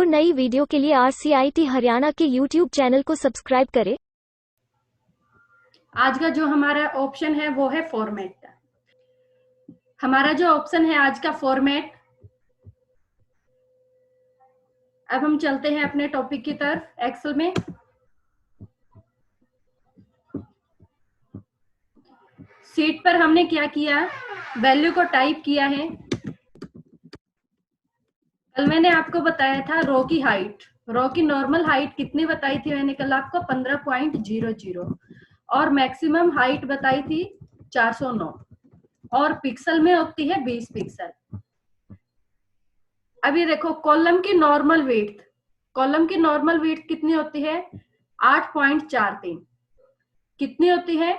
और नई वीडियो के लिए RCIT हरियाणा के YouTube चैनल को सब्सक्राइब करें। आज का जो हमारा ऑप्शन है वो है फॉर्मेट का। हमारा जो ऑप्शन है आज का फॉर्मेट। अब हम चलते हैं अपने टॉपिक की तरफ एक्सेल में। शीट पर हमने क्या किया, वैल्यू को टाइप किया है। कल मैंने आपको बताया था रो की हाइट, रो की नॉर्मल हाइट कितनी बताई थी मैंने कल आपको 15.00 और मैक्सिमम हाइट बताई थी 409 और पिक्सल में होती है 20 पिक्सल। अभी देखो कॉलम की नॉर्मल विड्थ, कॉलम की नॉर्मल विड्थ कितनी होती है 8.43। कितनी होती है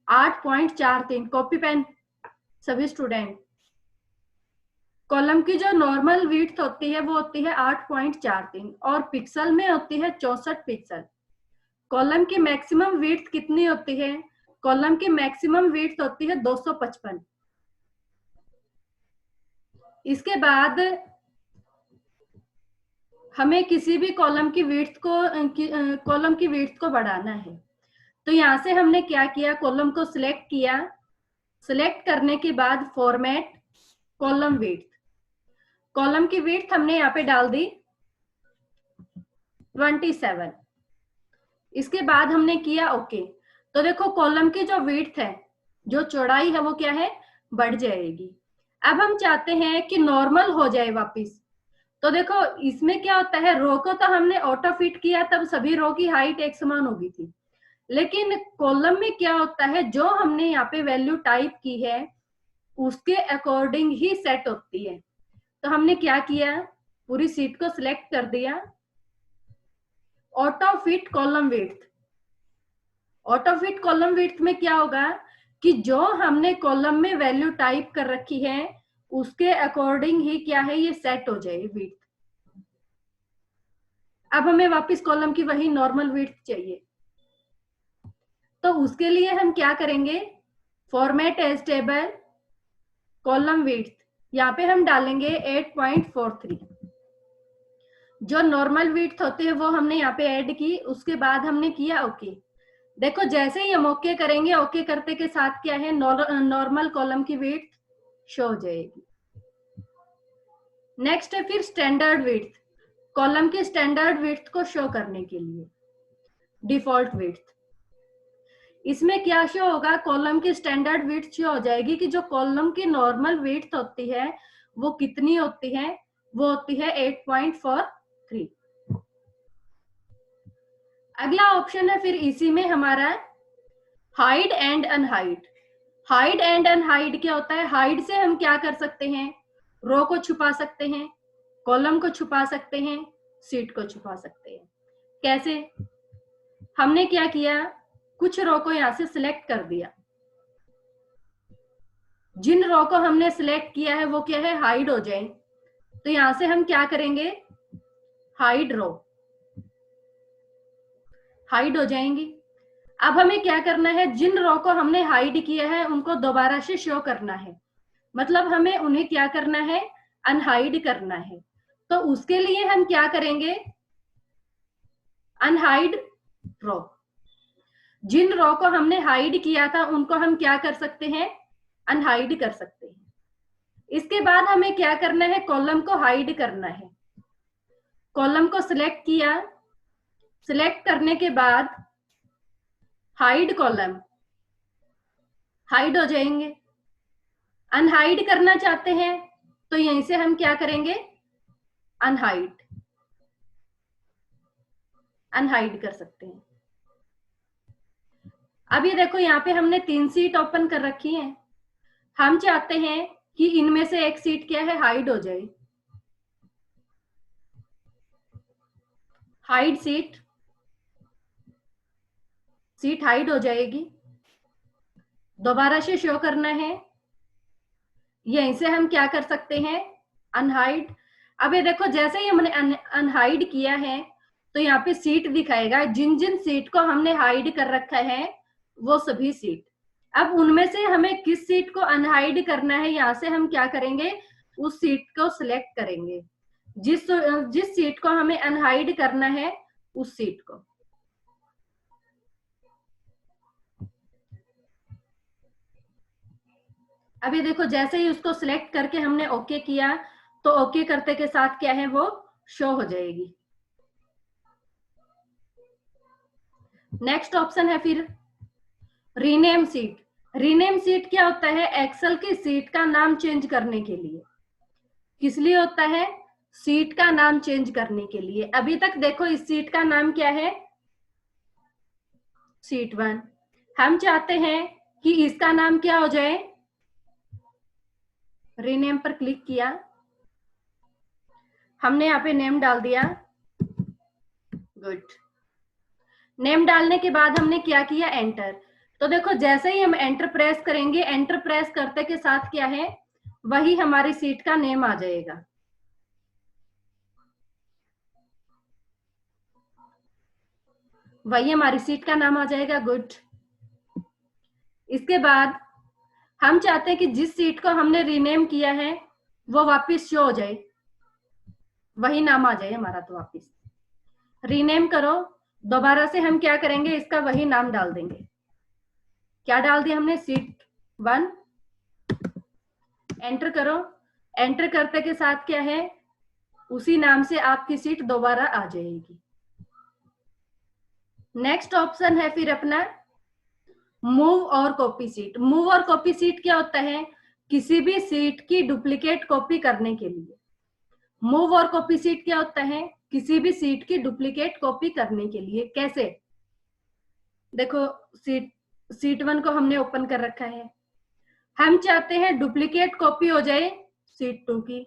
8.43। कॉपी पेन सभी स्टूडेंट, कॉलम की जो नॉर्मल विड्थ होती है वो होती है 8.43 और पिक्सल में होती है 64 पिक्सल। कॉलम की मैक्सिमम विड्थ कितनी होती है, कॉलम की मैक्सिमम विड्थ होती है 255। इसके बाद हमें किसी भी कॉलम की विड्थ को बढ़ाना है, तो यहां से हमने क्या किया, कॉलम को सिलेक्ट किया। सिलेक्ट करने के बाद फॉर्मेट कॉलम विड्थ, कॉलम की विड्थ हमने यहाँ पे डाल दी 27। इसके बाद हमने किया ओके। तो देखो कॉलम की जो विड्थ है, जो चौड़ाई है वो क्या है, बढ़ जाएगी। अब हम चाहते हैं कि नॉर्मल हो जाए वापस। तो देखो इसमें क्या होता है, रो को तो हमने ऑटो फिट किया तब सभी रो की हाइट एक समान होगी थी, लेकिन कॉलम में क्या होता है, जो हमने यहाँ पे वैल्यू टाइप की है उसके अकॉर्डिंग ही सेट होती है। तो हमने क्या किया, पूरी शीट को सिलेक्ट कर दिया, auto fit column width. Auto fit column width में क्या होगा कि जो हमने कॉलम में वैल्यू टाइप कर रखी है उसके अकॉर्डिंग ही क्या है ये सेट हो जाए विड्थ। अब हमें वापस कॉलम की वही नॉर्मल विड्थ चाहिए, तो उसके लिए हम क्या करेंगे, format as table column width, यहाँ पे हम डालेंगे 8.43। जो नॉर्मल विड्थ होते हैं वो हमने यहाँ पे ऐड की। उसके बाद हमने किया ओके। देखो जैसे ही हम ओके करेंगे, ओके करते के साथ क्या है, नॉर्मल कॉलम की विड्थ शो हो जाएगी। नेक्स्ट है फिर स्टैंडर्ड विड्थ, कॉलम की स्टैंडर्ड विड्थ को शो करने के लिए डिफॉल्ट विड्थ। इसमें क्या शो होगा, कॉलम की स्टैंडर्ड विड्थ शो हो जाएगी कि जो कॉलम की नॉर्मल विड्थ होती है वो कितनी होती है, वो होती है 8.43। अगला ऑप्शन है फिर इसी में हमारा hide and unhide. Hide and unhide क्या होता है, हाइड से हम क्या कर सकते हैं, रो को छुपा सकते हैं, कॉलम को छुपा सकते हैं, शीट को छुपा सकते हैं। कैसे, हमने क्या किया, कुछ रो को यहां से सिलेक्ट कर दिया। जिन रो को हमने सिलेक्ट किया है वो क्या है, हाइड हो जाए, तो यहां से हम क्या करेंगे, हाइड रो, हाइड हो जाएंगी। अब हमें क्या करना है, जिन रो को हमने हाइड किया है उनको दोबारा से शो करना है, मतलब हमें उन्हें क्या करना है, अनहाइड करना है। तो उसके लिए हम क्या करेंगे, अनहाइड रो। जिन रो को हमने हाइड किया था उनको हम क्या कर सकते हैं, अनहाइड कर सकते हैं। इसके बाद हमें क्या करना है, कॉलम को हाइड करना है। कॉलम को सिलेक्ट किया, सिलेक्ट करने के बाद हाइड कॉलम, हाइड हो जाएंगे। अनहाइड करना चाहते हैं तो यहीं से हम क्या करेंगे, अनहाइड, अनहाइड कर सकते हैं। अब ये देखो यहाँ पे हमने 3 सीट ओपन कर रखी हैं। हम चाहते हैं कि इनमें से एक सीट क्या है, हाइड हो जाए। हाइड सीट, सीट हाइड हो जाएगी, दोबारा से शो करना है, यहीं से हम क्या कर सकते हैं, अनहाइड। अब ये देखो जैसे ही हमने अनहाइड किया है तो यहाँ पे सीट दिखाएगा, जिन जिन सीट को हमने हाइड कर रखा है वो सभी सीट। अब उनमें से हमें किस सीट को अनहाइड करना है, यहाँ से हम क्या करेंगे, उस सीट को सिलेक्ट करेंगे। जिस जिस सीट को हमें अनहाइड करना है उस सीट को। अभी देखो जैसे ही उसको सिलेक्ट करके हमने ओके किया तो ओके करते के साथ क्या है वो शो हो जाएगी। नेक्स्ट ऑप्शन है फिर रीनेम सीट। रीनेम सीट क्या होता है? एक्सेल की सीट का नाम चेंज करने के लिए। किस लिए होता है? सीट का नाम चेंज करने के लिए। अभी तक देखो इस सीट का नाम क्या है? सीट 1। हम चाहते हैं कि इसका नाम क्या हो जाए? रीनेम पर क्लिक किया, हमने यहाँ पे नेम डाल दिया। गुड। नेम डालने के बाद हमने क्या किया? एंटर। तो देखो जैसे ही हम एंटर प्रेस करेंगे, एंटर प्रेस करते के साथ क्या है, वही हमारी सीट का नेम आ जाएगा। वही हमारी सीट का नाम आ जाएगा। गुड। इसके बाद हम चाहते हैं कि जिस सीट को हमने रीनेम किया है वो वापस शो हो जाए, वही नाम आ जाए हमारा। तो वापस रीनेम करो, दोबारा से हम क्या करेंगे? इसका वही नाम डाल देंगे। क्या डाल दिया हमने? सीट 1। एंटर करो। एंटर करते के साथ क्या है, उसी नाम से आपकी सीट दोबारा आ जाएगी। नेक्स्ट ऑप्शन है फिर अपना मूव और कॉपी सीट। मूव और कॉपी सीट क्या होता है? किसी भी सीट की डुप्लीकेट कॉपी करने के लिए। मूव और कॉपी सीट क्या होता है? किसी भी सीट की डुप्लीकेट कॉपी करने के लिए। कैसे? देखो सीट 1 को हमने ओपन कर रखा है, हम चाहते हैं डुप्लीकेट कॉपी हो जाए सीट 2 की।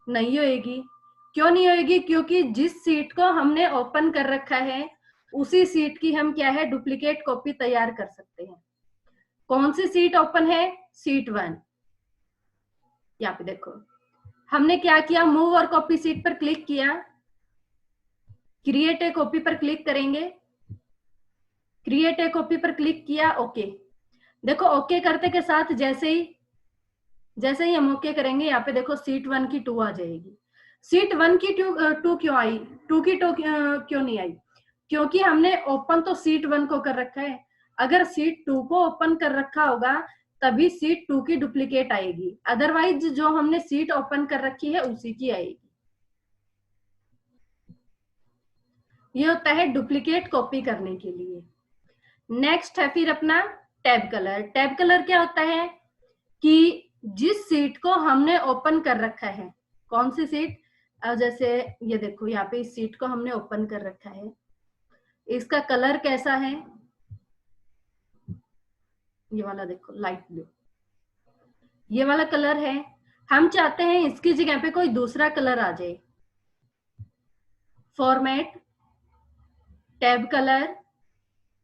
नहीं होएगी। क्यों नहीं होएगी? क्योंकि जिस सीट को हमने ओपन कर रखा है उसी सीट की हम क्या है, डुप्लीकेट कॉपी तैयार कर सकते हैं। कौन सी सीट ओपन है? सीट 1। यहाँ पे देखो हमने क्या किया, मूव और कॉपी सीट पर क्लिक किया, क्रिएट ए कॉपी पर क्लिक करेंगे, क्रिएट ए कॉपी पर क्लिक किया, ओके। देखो ओके करते के साथ जैसे ही हम ओके करेंगे, यहाँ पे देखो सीट 1 की 2 आ जाएगी। सीट 1 की 2 क्यों आई? 2 की 2 क्यों नहीं आई? क्योंकि हमने ओपन तो सीट 1 को कर रखा है। अगर सीट 2 को ओपन कर रखा होगा तभी सीट 2 की डुप्लीकेट आएगी, अदरवाइज जो हमने सीट ओपन कर रखी है उसी की आएगी। ये होता है डुप्लीकेट कॉपी करने के लिए। नेक्स्ट है फिर अपना टैब कलर। टैब कलर क्या होता है कि जिस सीट को हमने ओपन कर रखा है, कौन सी सीट? जैसे ये देखो यहाँ पे इस सीट को हमने ओपन कर रखा है, इसका कलर कैसा है? ये वाला देखो लाइट ब्लू, ये वाला कलर है। हम चाहते हैं इसकी जगह पे कोई दूसरा कलर आ जाए। फॉर्मेट, टैब कलर,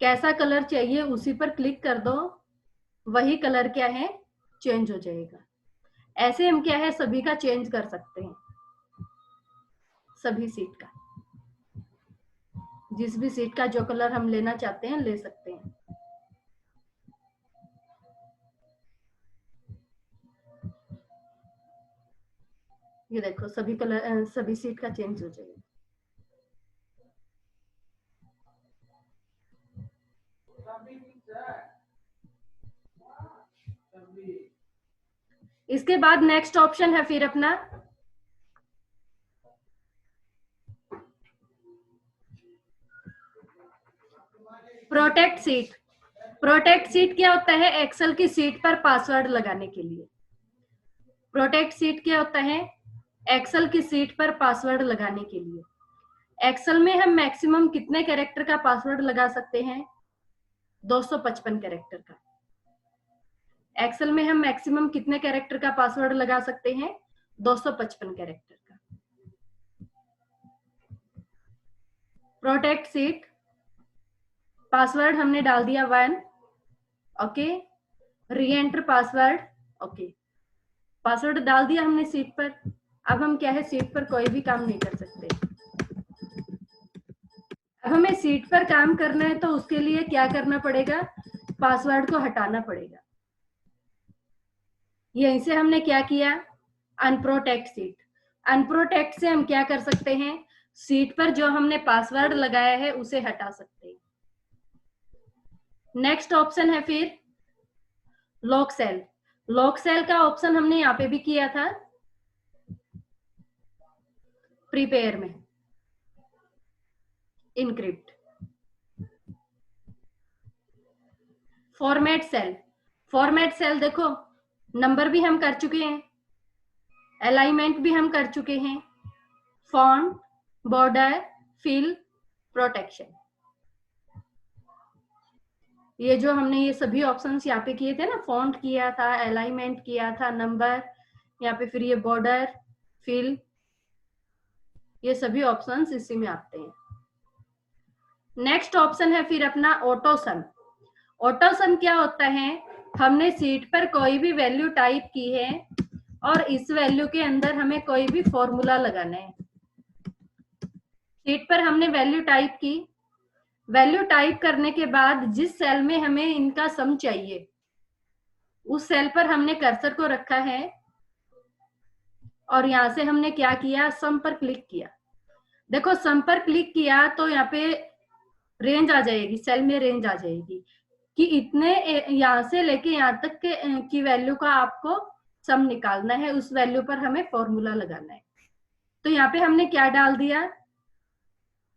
कैसा कलर चाहिए उसी पर क्लिक कर दो, वही कलर क्या है, चेंज हो जाएगा। ऐसे हम क्या है सभी का चेंज कर सकते हैं, सभी सीट का। जिस भी सीट का जो कलर हम लेना चाहते हैं ले सकते हैं। ये देखो सभी कलर सभी सीट का चेंज हो जाएगा। इसके बाद नेक्स्ट ऑप्शन है फिर अपना प्रोटेक्ट सीट। प्रोटेक्ट सीट क्या होता है? एक्सेल की सीट पर पासवर्ड लगाने के लिए। प्रोटेक्ट सीट क्या होता है? एक्सेल की सीट पर पासवर्ड लगाने के लिए। एक्सेल में हम मैक्सिमम कितने कैरेक्टर का पासवर्ड लगा सकते हैं? 255 कैरेक्टर का। एक्सेल में हम मैक्सिमम कितने कैरेक्टर का पासवर्ड लगा सकते हैं? 255 कैरेक्टर का। प्रोटेक्ट सीट, पासवर्ड हमने डाल दिया 1, ओके। री एंटर पासवर्ड, ओके। पासवर्ड डाल दिया हमने सीट पर। अब हम क्या है, सीट पर कोई भी काम नहीं कर सकते। अब हमें सीट पर काम करना है तो उसके लिए क्या करना पड़ेगा? पासवर्ड को हटाना पड़ेगा। यहीं से हमने क्या किया? Unprotect seat. अनप्रोटेक्ट से हम क्या कर सकते हैं, सीट पर जो हमने पासवर्ड लगाया है उसे हटा सकते हैं। नेक्स्ट ऑप्शन है फिर लॉक सेल। लॉक सेल का ऑप्शन हमने यहाँ पे भी किया था प्रीपेयर में, encrypt. Format cell, format cell देखो नंबर भी हम कर चुके हैं, अलाइनमेंट भी हम कर चुके हैं, फॉन्ट, बॉर्डर, फिल, प्रोटेक्शन, ये जो हमने ये सभी ऑप्शंस यहाँ पे किए थे ना, फॉन्ट किया था, अलाइनमेंट किया था, नंबर, यहाँ पे फिर ये बॉर्डर, फिल, ये सभी ऑप्शंस इसी में आते हैं। नेक्स्ट ऑप्शन है फिर अपना ऑटो सम। ऑटो सम क्या होता है, हमने सीट पर कोई भी वैल्यू टाइप की है और इस वैल्यू के अंदर हमें कोई भी फॉर्मूला लगाना है। सीट पर हमने वैल्यू टाइप की, वैल्यू टाइप करने के बाद जिस सेल में हमें इनका सम चाहिए उस सेल पर हमने कर्सर को रखा है और यहां से हमने क्या किया, सम पर क्लिक किया। देखो सम पर क्लिक किया तो यहाँ पे रेंज आ जाएगी, सेल में रेंज आ जाएगी कि इतने यहां से लेके यहाँ तक की वैल्यू का आपको सम निकालना है, उस वैल्यू पर हमें फॉर्मूला लगाना है। तो यहाँ पे हमने क्या डाल दिया,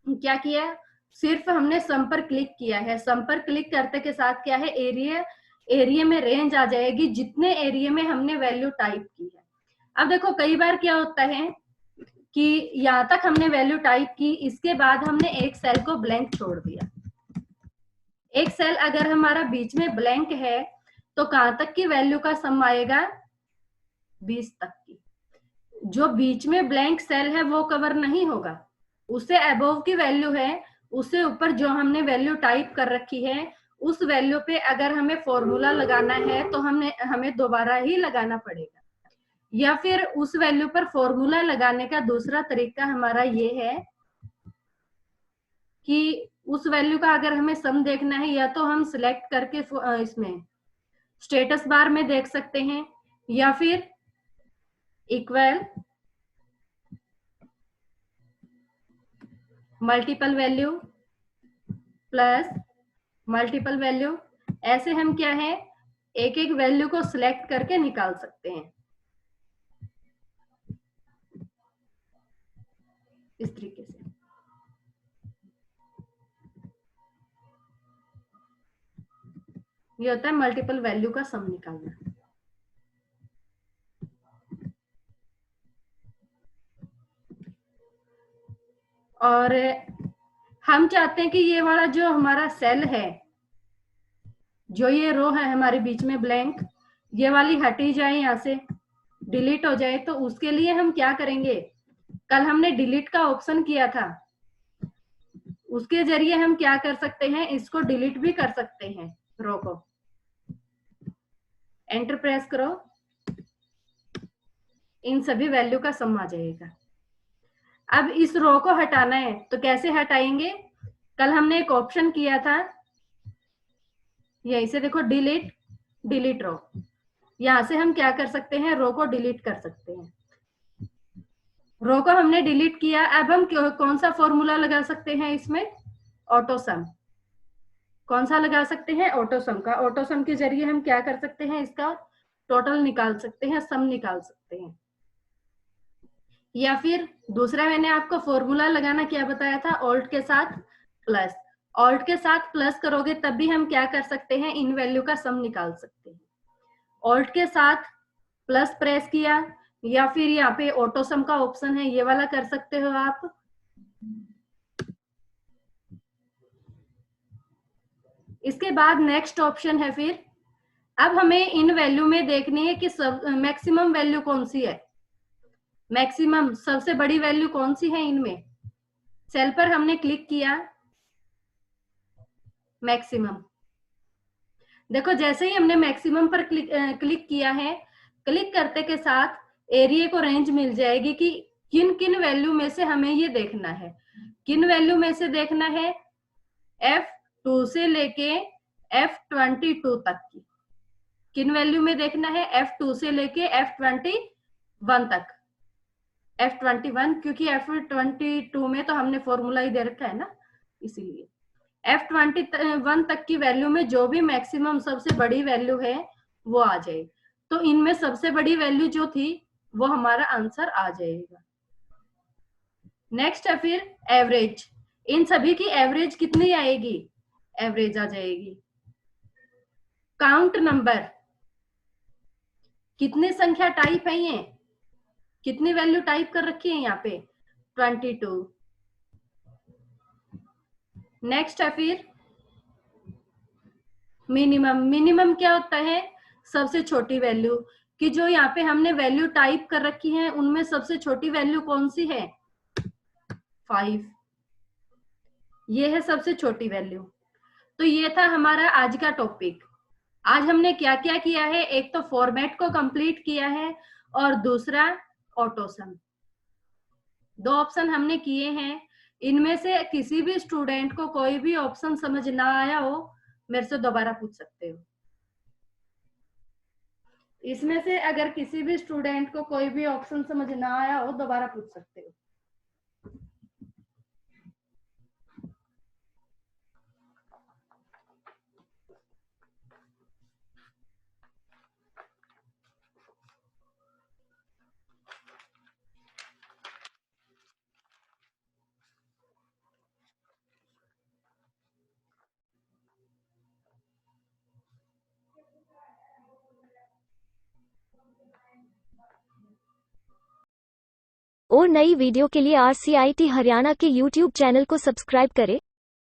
क्या किया, सिर्फ हमने सम पर क्लिक किया है। सम पर क्लिक करते के साथ क्या है, एरिया, एरिया में रेंज आ जाएगी जितने एरिया में हमने वैल्यू टाइप की है। अब देखो कई बार क्या होता है कि यहाँ तक हमने वैल्यू टाइप की, इसके बाद हमने एक सेल को ब्लैंक छोड़ दिया। एक सेल अगर हमारा बीच में ब्लैंक है तो कहां तक की वैल्यू का सम आएगा, 20 तक की। जो बीच में ब्लैंक सेल है वो कवर नहीं होगा, उससे अबोव की वैल्यू है, उससे ऊपर जो हमने वैल्यू टाइप कर रखी है उस वैल्यू पे अगर हमें फॉर्मूला लगाना है तो हमें दोबारा ही लगाना पड़ेगा। या फिर उस वैल्यू पर फॉर्मूला लगाने का दूसरा तरीका हमारा ये है कि उस वैल्यू का अगर हमें सम देखना है या तो हम सिलेक्ट करके इसमें स्टेटस बार में देख सकते हैं, या फिर equal multiple value plus multiple value, ऐसे हम क्या है एक एक वैल्यू को सिलेक्ट करके निकाल सकते हैं इस तरीके से। ये होता है मल्टीपल वैल्यू का सम निकालना। और हम चाहते हैं कि ये वाला जो हमारा सेल है, जो ये रो है हमारे बीच में ब्लैंक, ये वाली हटी जाए, यहां से डिलीट हो जाए। तो उसके लिए हम क्या करेंगे, कल हमने डिलीट का ऑप्शन किया था, उसके जरिए हम क्या कर सकते हैं, इसको डिलीट भी कर सकते हैं। रो को एंटर प्रेस करो, इन सभी वैल्यू का सम आ जाएगा। अब इस रो को हटाना है तो कैसे हटाएंगे, कल हमने एक ऑप्शन किया था, यहीं से देखो डिलीट, डिलीट रो, यहां से हम क्या कर सकते हैं, रो को डिलीट कर सकते हैं। रो को हमने डिलीट किया, अब हम कौन सा फॉर्मूला लगा सकते हैं इसमें, ऑटो सम। कौन सा लगा सकते हैं, ऑटो सम का। ऑटो सम के जरिए हम क्या कर सकते हैं, इसका टोटल निकाल सकते हैं, सम निकाल सकते हैं। या फिर दूसरा मैंने आपको फॉर्मूला लगाना क्या बताया था, ऑल्ट के साथ प्लस। ऑल्ट के साथ प्लस करोगे तब भी हम क्या कर सकते हैं, इन वैल्यू का सम निकाल सकते हैं। ऑल्ट के साथ प्लस प्रेस किया, या फिर यहाँ पे ऑटो सम का ऑप्शन है, ये वाला कर सकते हो आप। इसके बाद नेक्स्ट ऑप्शन है फिर, अब हमें इन वैल्यू में देखनी है कि मैक्सिमम वैल्यू कौन सी है, मैक्सिमम सबसे बड़ी वैल्यू कौन सी है इनमें। सेल पर हमने क्लिक किया, मैक्सिमम। देखो जैसे ही हमने मैक्सिमम पर क्लिक किया है, क्लिक करते के साथ एरिया को रेंज मिल जाएगी कि किन किन वैल्यू में से हमें ये देखना है। किन वैल्यू में से देखना है, F2 से लेके F22 तक की। किन वैल्यू में देखना है, F2 से लेके F21 तक। F21, क्योंकि F22 में तो हमने फॉर्मूला ही दे रखा है ना, इसीलिए F21 तक की वैल्यू में जो भी मैक्सिमम सबसे बड़ी वैल्यू है वो आ जाए। तो इनमें सबसे बड़ी वैल्यू जो थी वो हमारा आंसर आ जाएगा। नेक्स्ट है फिर एवरेज। इन सभी की एवरेज कितनी आएगी? एवरेज आ जाएगी। काउंट नंबर, कितनी संख्या टाइप है ये, कितनी वैल्यू टाइप कर रखी है यहाँ पे? 22। नेक्स्ट है फिर मिनिमम। मिनिमम क्या होता है? सबसे छोटी वैल्यू, कि जो यहाँ पे हमने वैल्यू टाइप कर रखी है उनमें सबसे छोटी वैल्यू कौन सी है? 5। ये है सबसे छोटी वैल्यू। तो ये था हमारा आज का टॉपिक। आज हमने क्या क्या किया है? एक तो फॉर्मेट को कंप्लीट किया है और दूसरा ऑटोसम। 2 ऑप्शन हमने किए हैं। इनमें से किसी भी स्टूडेंट को कोई भी ऑप्शन समझ ना आया हो, मेरे से दोबारा पूछ सकते हो। इसमें से अगर किसी भी स्टूडेंट को कोई भी ऑप्शन समझ ना आया हो, दोबारा पूछ सकते हो। और नई वीडियो के लिए RCIT हरियाणा के YouTube चैनल को सब्सक्राइब करें।